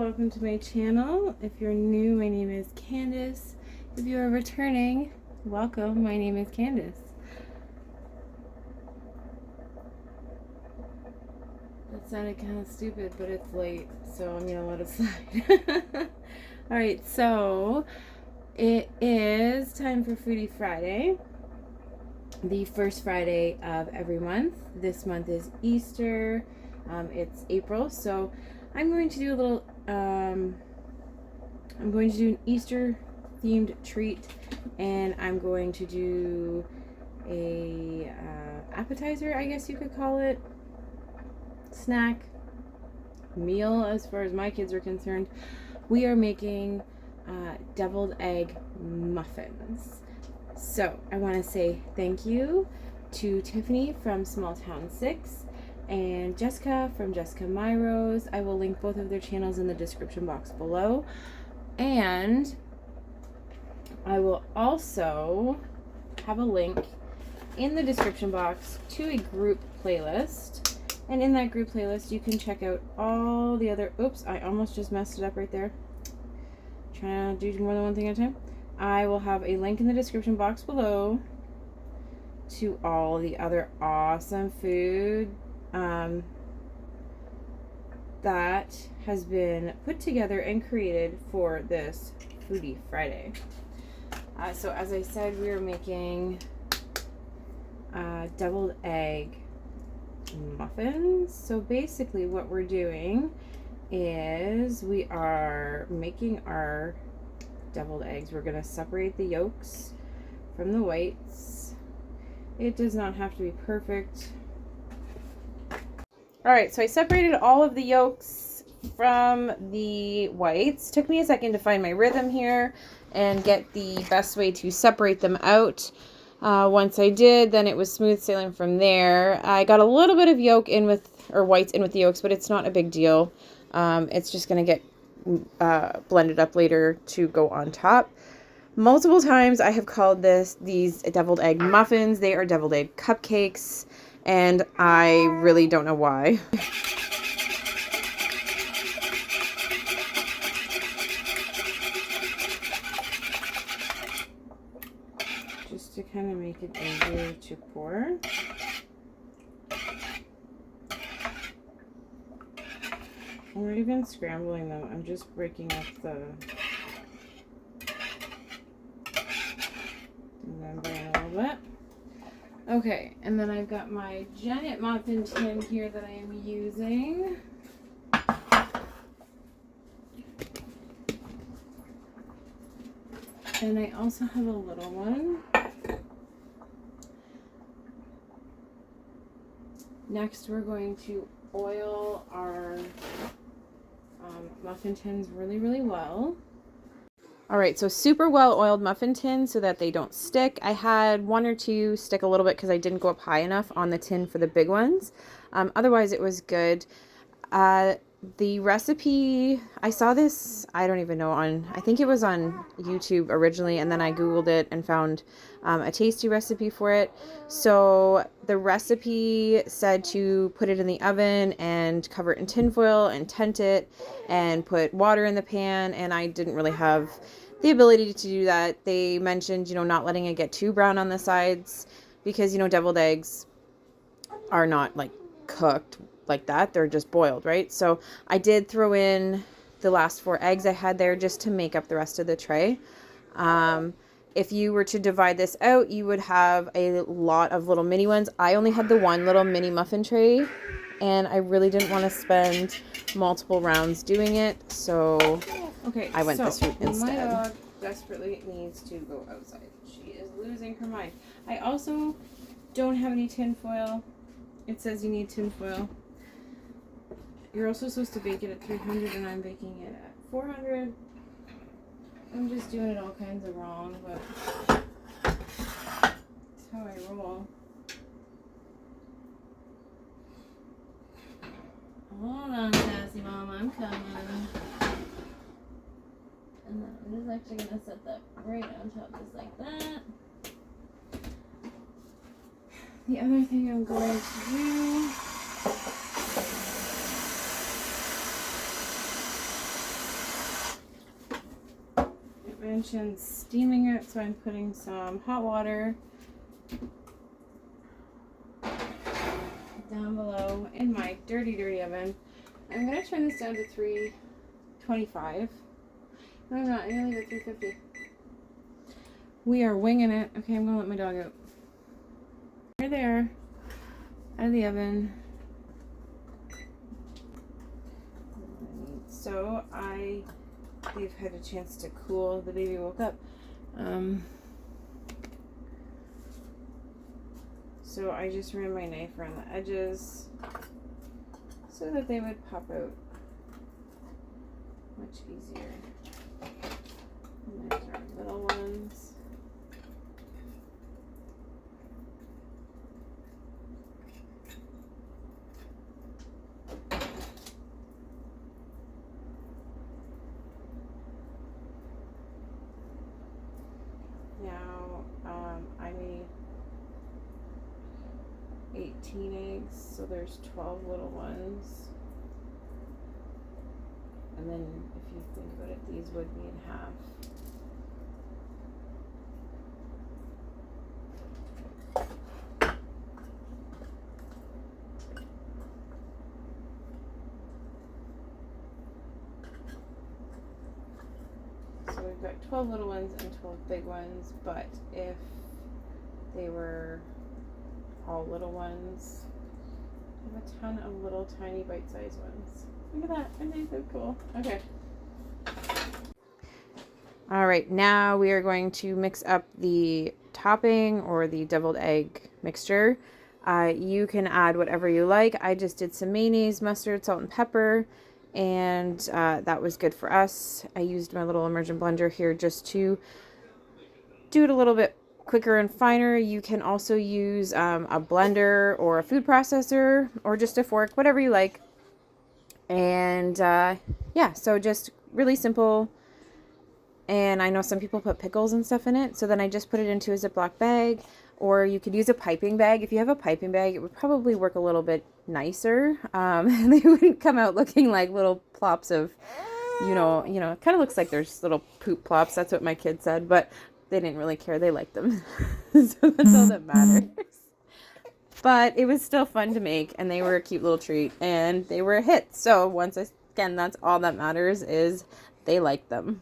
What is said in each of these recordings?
welcome to my channel. If you're new, my name is Candace. If you are returning, welcome. My name is Candace. That sounded kind of stupid, but it's late, so I'm gonna let it slide. Alright, so it is time for Foodie Friday, the first Friday of every month. This month is Easter. It's April, so I'm going to do a little, I'm going to do an Easter themed treat, and I'm going to do a appetizer, I guess you could call it, snack, meal as far as my kids are concerned. We are making deviled egg muffins. So I want to say thank you to Tiffany from Small Town 6 and Jessica from Jessica My Rose. I will link both of their channels in the description box below, and I will also have a link in the description box to a group playlist, and in that group playlist you can check out all the other, oops, I almost just messed it up right there, trying to do more than one thing at a time. I will have a link in the description box below to all the other awesome food that has been put together and created for this Foodie Friday. So as I said, we are making deviled egg muffins. So basically what we're doing is we are making our deviled eggs. We're going to separate the yolks from the whites. It does not have to be perfect. Alright, so I separated all of the yolks from the whites. Took me a second to find my rhythm here and get the best way to separate them out. Once I did, then it was smooth sailing from there. I got a little bit of yolk in with, or whites in with the yolks, but it's not a big deal. It's just going to get blended up later to go on top. Multiple times I have called these deviled egg muffins. They are deviled egg cupcakes, and I really don't know why. Just to kind of make it easier to pour. Or even scrambling them, I'm just breaking up the membrane a little bit. Okay, and then I've got my giant muffin tin here that I am using. And I also have a little one. Next, we're going to oil our muffin tins really, really well. Alright, so super well oiled muffin tins so that they don't stick. I had one or two stick a little bit because I didn't go up high enough on the tin for the big ones. Otherwise it was good. The recipe, I saw this, I don't even know, I think it was on YouTube originally, and then I googled it and found a tasty recipe for it. So the recipe said to put it in the oven and cover it in tin foil and tent it and put water in the pan, and I didn't really have the ability to do that. They mentioned, not letting it get too brown on the sides because, deviled eggs are not like cooked like that. They're just boiled, right? So I did throw in the last 4 eggs I had there just to make up the rest of the tray. If you were to divide this out, you would have a lot of little mini ones. I only had the one little mini muffin tray, and I really didn't want to spend multiple rounds doing it, so okay, I went this route instead. My dog desperately needs to go outside. She is losing her mind. I also don't have any tin foil. It says you need tin foil. You're also supposed to bake it at 300, and I'm baking it at 400. I'm just doing it all kinds of wrong, but that's how I roll. Hold on, Sassy Mom, I'm coming. And then I'm just actually going to set that right on top, just like that. The other thing I'm going to do mentioned steaming it, so I'm putting some hot water down below in my dirty oven. I'm going to turn this down to 325. No, I'm not. I'm going to leave it at 350. We are winging it. Okay, I'm going to let my dog out. They're there. Out of the oven. So they've had a chance to cool. The baby woke up. So I just ran my knife around the edges so that they would pop out much easier. And there's our little ones. Now, I made 18 eggs, so there's 12 little ones. And then, if you think about it, these would be in half. So we've got 12 little ones and 12 big ones, but if they were all little ones, I have a ton of little tiny bite-sized ones. Look at that, aren't they so cool? Okay. All right, now we are going to mix up the topping or the deviled egg mixture. You can add whatever you like. I just did some mayonnaise, mustard, salt, and pepper, and that was good for us. I used my little immersion blender here just to do it a little bit quicker and finer. You can also use a blender or a food processor or just a fork, whatever you like. And yeah, so just really simple. And I know some people put pickles and stuff in it, so then I just put it into a Ziploc bag, or you could use a piping bag. If you have a piping bag, it would probably work a little bit nicer. They wouldn't come out looking like little plops of, you know, it kind of looks like there's little poop plops. That's what my kid said, but they didn't really care. They liked them. So that's all that matters. But it was still fun to make, and they were a cute little treat, and they were a hit. So again, that's all that matters, is they liked them.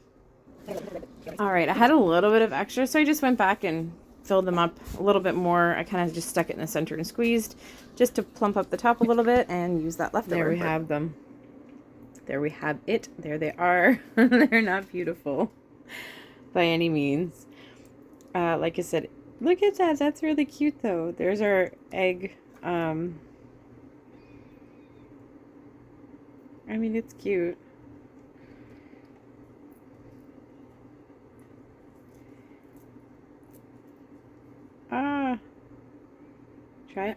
All right, I had a little bit of extra, so I just went back and filled them up a little bit more. I kind of just stuck it in the center and squeezed just to plump up the top a little bit and use that leftover. There we have them. There we have it. There they are. They're not beautiful by any means. Like I said, look at that. That's really cute, though. There's our egg. I mean, it's cute. Try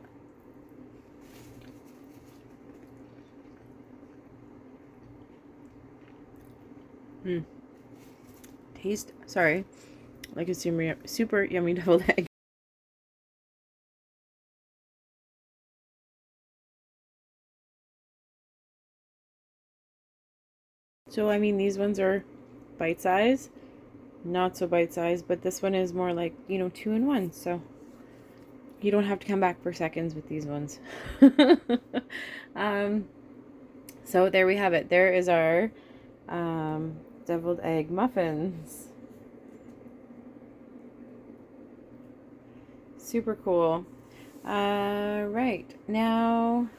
it. Taste, sorry, like a super yummy deviled egg. So, I mean, these ones are bite size, not so bite size, but this one is more like, 2-in-1, so you don't have to come back for seconds with these ones. So there we have it. There is our deviled egg muffins. Super cool. Right, now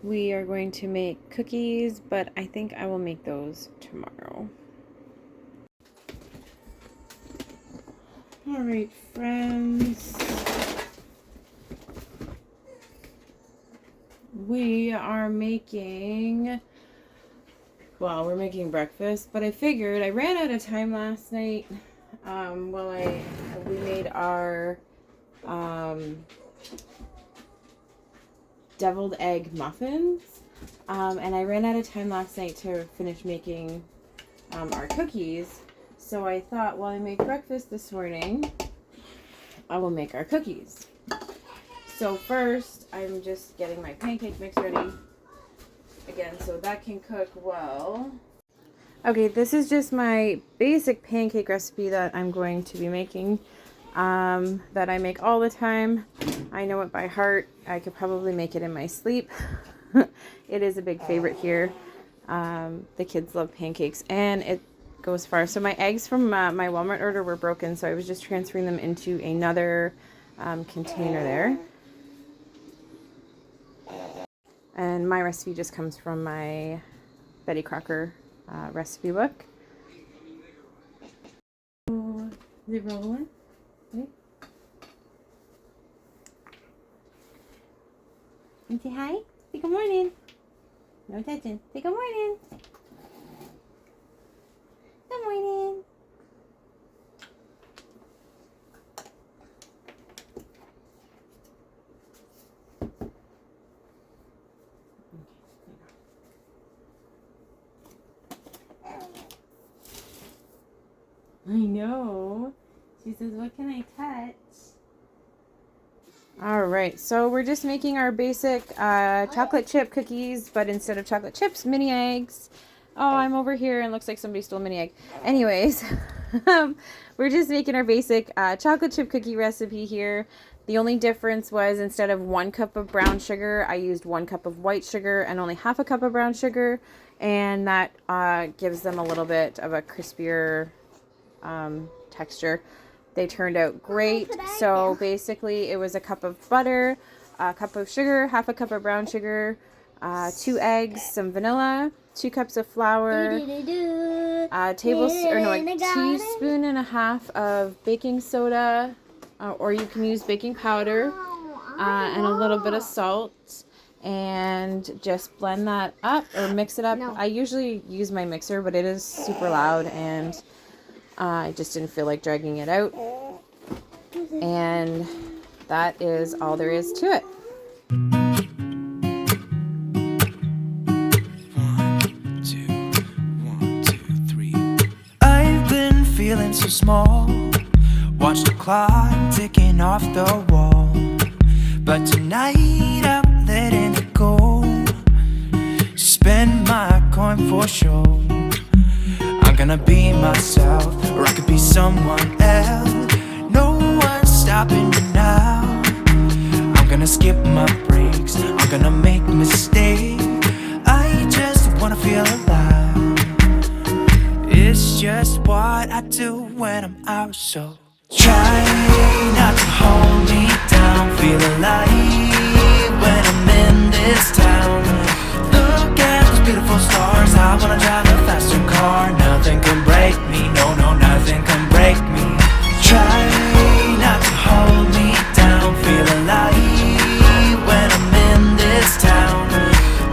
we are going to make cookies, but I think I will make those tomorrow. All right, friends. We are making, well, we're making breakfast, but I figured I ran out of time last night. We made our deviled egg muffins, and I ran out of time last night to finish making our cookies. So I thought, while I make breakfast this morning, I will make our cookies. So first, I'm just getting my pancake mix ready again, so that can cook well. Okay, this is just my basic pancake recipe that I'm going to be making, that I make all the time. I know it by heart. I could probably make it in my sleep. It is a big favorite here. The kids love pancakes, and it goes far. So my eggs from my Walmart order were broken, so I was just transferring them into another container there. And my recipe just comes from my Betty Crocker recipe book. Oh, is it rolling? Ready? And say hi. Say good morning. No touching. Say good morning. Good morning. I know. She says, what can I touch? All right, so we're just making our basic chocolate chip cookies, but instead of chocolate chips, mini eggs. Oh, I'm over here and looks like somebody stole a mini egg. Anyways, we're just making our basic chocolate chip cookie recipe here. The only difference was instead of 1 cup of brown sugar, I used 1 cup of white sugar and only half a cup of brown sugar. And that gives them a little bit of a crispier texture. They turned out great. So basically it was a cup of butter, a cup of sugar, half a cup of brown sugar, 2 eggs, some vanilla, 2 cups of flour, a teaspoon and a half of baking soda, or you can use baking powder, and a little bit of salt, and just blend that up or mix it up. I usually use my mixer, but it is super loud and I just didn't feel like dragging it out. And that is all there is to it. 1, 2, 3. I've been feeling so small. Watch the clock ticking off the wall. But tonight I'm letting it go. Spend my coin for sure. I'm gonna be myself, or I could be someone else. No one's stopping me now. I'm gonna skip my breaks, I'm gonna make mistakes. I just wanna feel alive. It's just what I do when I'm out, so try not to hold me down. Feel alive when I'm in this town. Look at those beautiful stars. I wanna drive a faster car. Nothing can break me, no, no, nothing can break me. Try not to hold me down. Feel alive when I'm in this town.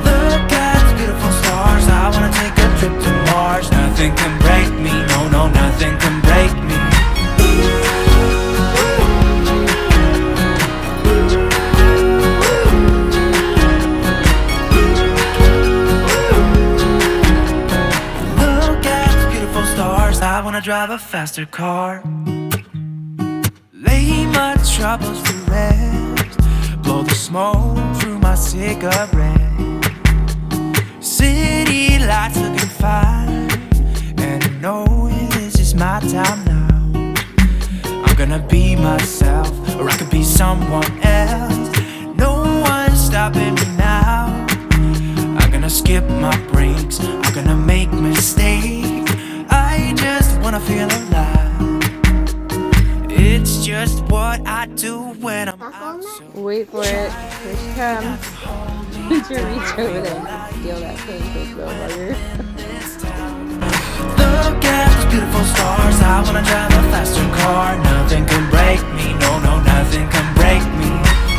Look at the beautiful stars. I wanna take a trip to Mars. Nothing can break me, no, no, nothing can break me. I wanna drive a faster car. Lay my troubles to rest. Blow the smoke through my cigarette. City lights looking fine, and I know this is my time now. I'm gonna be myself, or I could be someone else. No one's stopping me now. I'm gonna skip my breaks, I'm gonna make mistakes. I just wanna feel alive. It's just what I do when I'm out. So wait for it. Here she comes. Put your reach over there and steal that pancake though while you're look at those beautiful stars. I wanna drive a faster car. Nothing can break me, no, no, nothing can break me.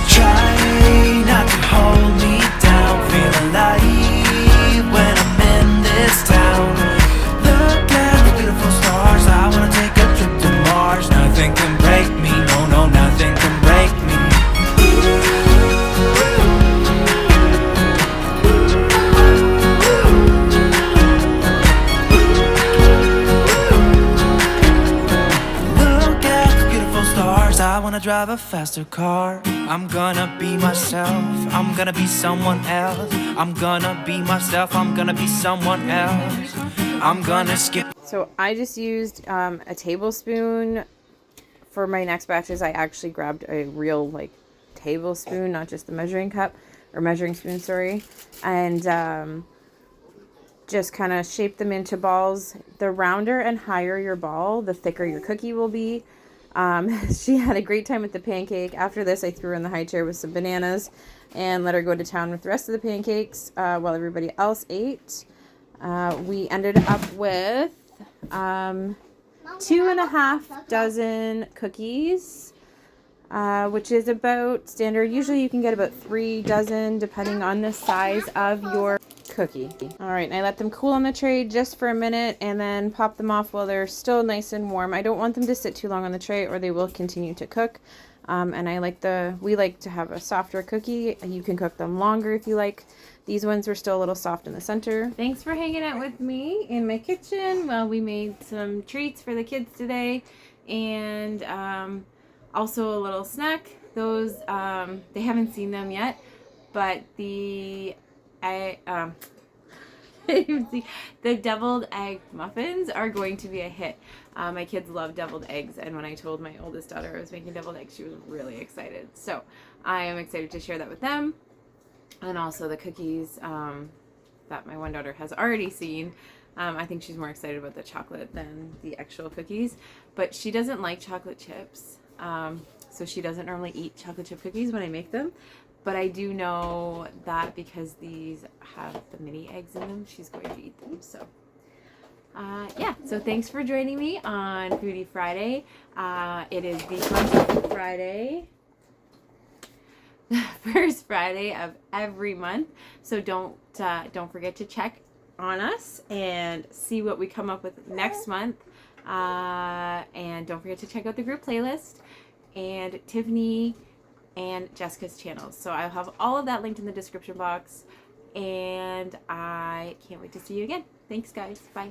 Try not to hold me down. Feel alive when I'm in this town. Look at the beautiful stars. I wanna take a trip to Mars. Nothing can break me, no, no, nothing can break me. Look at the beautiful stars. I wanna drive a faster car. I'm gonna be myself, I'm gonna be someone else. I'm gonna be myself, I'm gonna be someone else. I'm gonna skip. So I just used a tablespoon for my next batches. I actually grabbed a real like tablespoon, not just the measuring cup or measuring spoon, sorry, and just kind of shape them into balls. The rounder and higher your ball, the thicker your cookie will be. She had a great time with the pancake. After this, I threw her in the high chair with some bananas and let her go to town with the rest of the pancakes while everybody else ate. We ended up with 2.5 dozen cookies, which is about standard. Usually you can get about 3 dozen depending on the size of your cookie. All right, and I let them cool on the tray just for a minute and then pop them off while they're still nice and warm. I don't want them to sit too long on the tray or they will continue to cook. And we like to have a softer cookie. You can cook them longer if you like. These ones were still a little soft in the center. Thanks for hanging out with me in my kitchen while we made some treats for the kids today, and also a little snack. Those they haven't seen them yet, but the deviled egg muffins are going to be a hit. My kids love deviled eggs, and when I told my oldest daughter I was making deviled eggs, she was really excited. So I am excited to share that with them. And also the cookies that my one daughter has already seen. I think she's more excited about the chocolate than the actual cookies. But she doesn't like chocolate chips. So she doesn't normally eat chocolate chip cookies when I make them. But I do know that because these have the mini eggs in them, she's going to eat them. So yeah, so thanks for joining me on Foodie Friday. It is the first Friday. First Friday of every month, so don't forget to check on us and see what we come up with next month, and don't forget to check out the group playlist and Tiffany and Jessica's channels. So I'll have all of that linked in the description box, and I can't wait to see you again. Thanks guys, bye.